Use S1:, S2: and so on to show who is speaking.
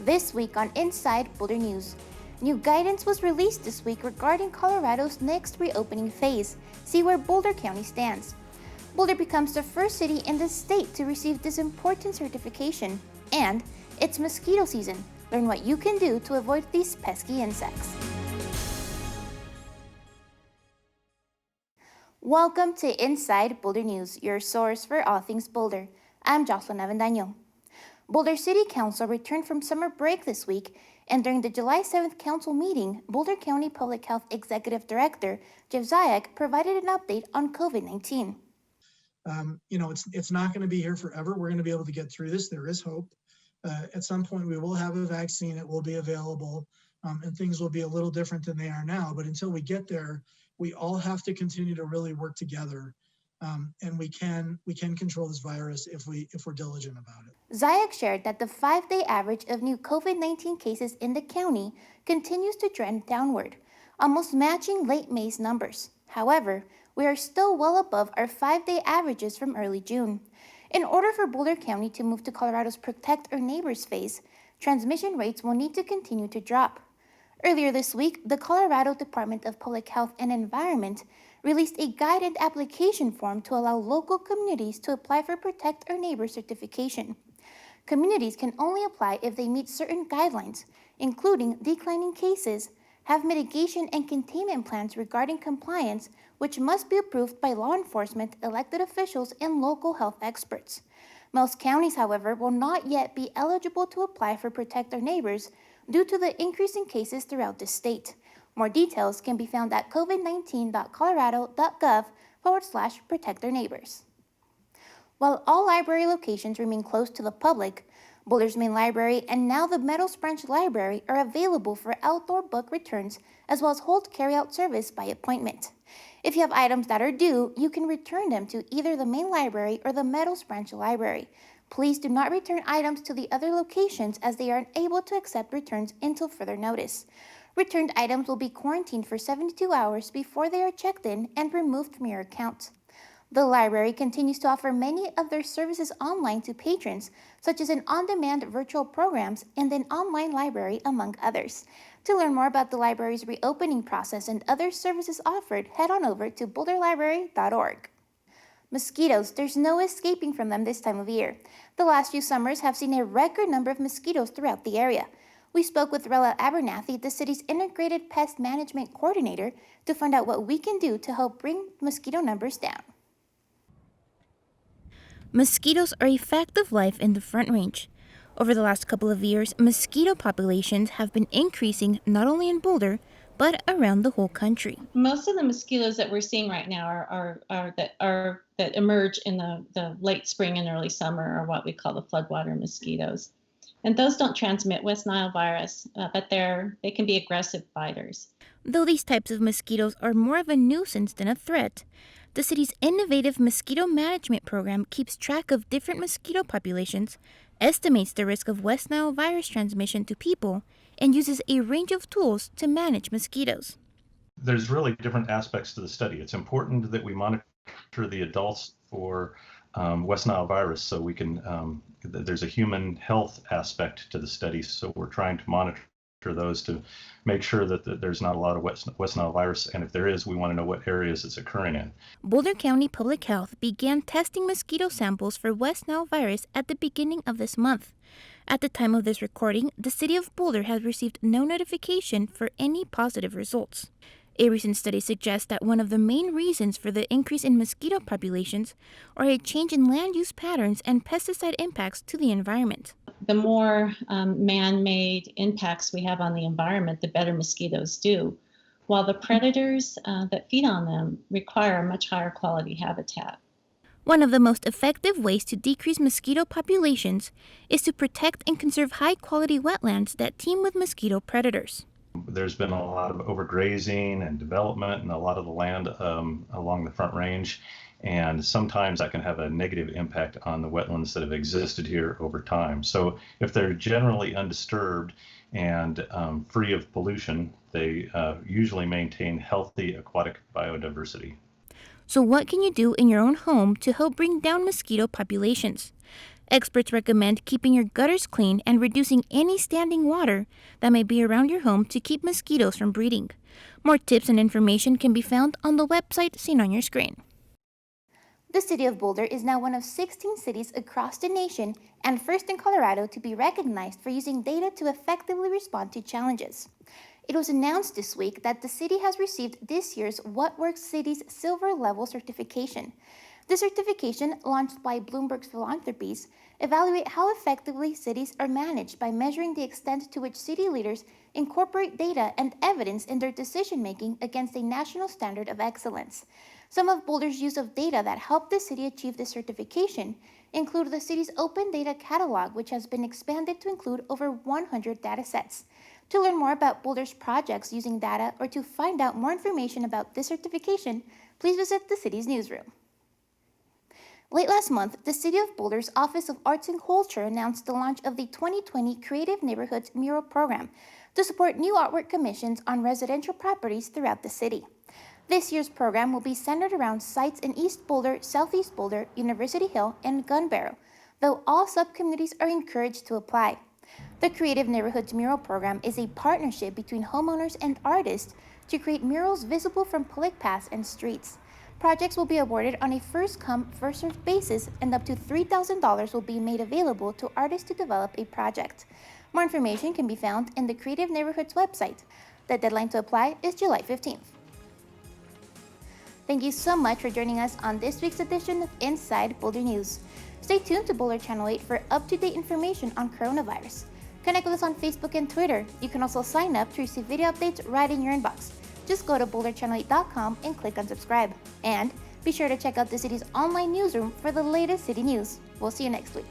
S1: This week on Inside Boulder News, new guidance was released this week regarding Colorado's next reopening phase. See where Boulder County stands. Boulder becomes the first city in the state to receive this important certification. And it's mosquito season. Learn what you can do to avoid these pesky insects. Welcome to Inside Boulder News, your source for all things Boulder. I'm Jocelyn Avendaño. Boulder City Council returned from summer break this week, and during the July 7th council meeting, Boulder County Public Health Executive Director Jeff Zayak provided an update on COVID-19.
S2: It's not going to be here forever. We're going to be able to get through this. There is hope. At some point, we will have a vaccine. It will be available, and things will be a little different than they are now. But until we get there, we all have to continue to really work together. And we can control this virus if we're diligent about it.
S1: Zayak shared that the 5-day average of new COVID-19 cases in the county continues to trend downward, almost matching late May's numbers. However, we are still well above our 5-day averages from early June. In order for Boulder County to move to Colorado's Protect Our Neighbors phase, transmission rates will need to continue to drop. Earlier this week, the Colorado Department of Public Health and Environment released a guided application form to allow local communities to apply for Protect Our Neighbors certification. Communities can only apply if they meet certain guidelines, including declining cases, have mitigation and containment plans regarding compliance, which must be approved by law enforcement, elected officials, and local health experts. Most counties, however, will not yet be eligible to apply for Protect Our Neighbors due to the increase in cases throughout the state. More details can be found at covid19.colorado.gov/Protect Our Neighbors. While all library locations remain closed to the public, Boulder's main library and now the Meadows Branch Library are available for outdoor book returns as well as hold carry-out service by appointment. If you have items that are due, you can return them to either the main library or the Meadows Branch Library. Please do not return items to the other locations as they are unable to accept returns until further notice. Returned items will be quarantined for 72 hours before they are checked in and removed from your account. The library continues to offer many of their services online to patrons, such as an on-demand virtual programs and an online library, among others. To learn more about the library's reopening process and other services offered, head on over to boulderlibrary.org. Mosquitoes, there's no escaping from them this time of year. The last few summers have seen a record number of mosquitoes throughout the area. We spoke with Rella Abernathy, the city's Integrated Pest Management Coordinator, to find out what we can do to help bring mosquito numbers down. Mosquitoes are a fact of life in the Front Range. Over the last couple of years, mosquito populations have been increasing not only in Boulder, but around the whole country.
S3: Most of the mosquitoes that we're seeing right now that emerge in the late spring and early summer are what we call the floodwater mosquitoes. And those don't transmit West Nile virus, but they can be aggressive biters.
S1: Though these types of mosquitoes are more of a nuisance than a threat, the city's innovative Mosquito Management program keeps track of different mosquito populations, estimates the risk of West Nile virus transmission to people, and uses a range of tools to manage mosquitoes.
S4: There's really different aspects to the study. It's important that we monitor the adults for West Nile virus, so we can. There's a human health aspect to the study, so we're trying to monitor those to make sure that there's not a lot of West Nile virus, and if there is, we want to know what areas it's occurring in.
S1: Boulder County Public Health began testing mosquito samples for West Nile virus at the beginning of this month. At the time of this recording, the city of Boulder has received no notification for any positive results. A recent study suggests that one of the main reasons for the increase in mosquito populations are a change in land use patterns and pesticide impacts to the environment.
S3: The more man-made impacts we have on the environment, the better mosquitoes do, while the predators that feed on them require a much higher quality habitat.
S1: One of the most effective ways to decrease mosquito populations is to protect and conserve high-quality wetlands that teem with mosquito predators.
S4: There's been a lot of overgrazing and development in a lot of the land along the Front Range, and sometimes that can have a negative impact on the wetlands that have existed here over time. So if they're generally undisturbed and free of pollution, they usually maintain healthy aquatic biodiversity.
S1: So what can you do in your own home to help bring down mosquito populations? Experts recommend keeping your gutters clean and reducing any standing water that may be around your home to keep mosquitoes from breeding. More tips and information can be found on the website seen on your screen. The city of Boulder is now one of 16 cities across the nation and first in Colorado to be recognized for using data to effectively respond to challenges. It was announced this week that the city has received this year's What Works Cities Silver Level certification. The certification, launched by Bloomberg's Philanthropies, evaluates how effectively cities are managed by measuring the extent to which city leaders incorporate data and evidence in their decision-making against a national standard of excellence. Some of Boulder's use of data that helped the city achieve this certification include the city's open data catalog, which has been expanded to include over 100 data sets. To learn more about Boulder's projects using data or to find out more information about this certification, please visit the city's newsroom. Late last month, the City of Boulder's Office of Arts and Culture announced the launch of the 2020 Creative Neighborhoods Mural Program to support new artwork commissions on residential properties throughout the city. This year's program will be centered around sites in East Boulder, Southeast Boulder, University Hill, and Gun Barrel, though all subcommunities are encouraged to apply. The Creative Neighborhoods Mural Program is a partnership between homeowners and artists to create murals visible from public paths and streets. Projects will be awarded on a first-come, first-served basis, and up to $3,000 will be made available to artists to develop a project. More information can be found in the Creative Neighborhoods website. The deadline to apply is July 15th. Thank you so much for joining us on this week's edition of Inside Boulder News. Stay tuned to Boulder Channel 8 for up-to-date information on coronavirus. Connect with us on Facebook and Twitter. You can also sign up to receive video updates right in your inbox. Just go to boulderchannel8.com and click on subscribe. And be sure to check out the city's online newsroom for the latest city news. We'll see you next week.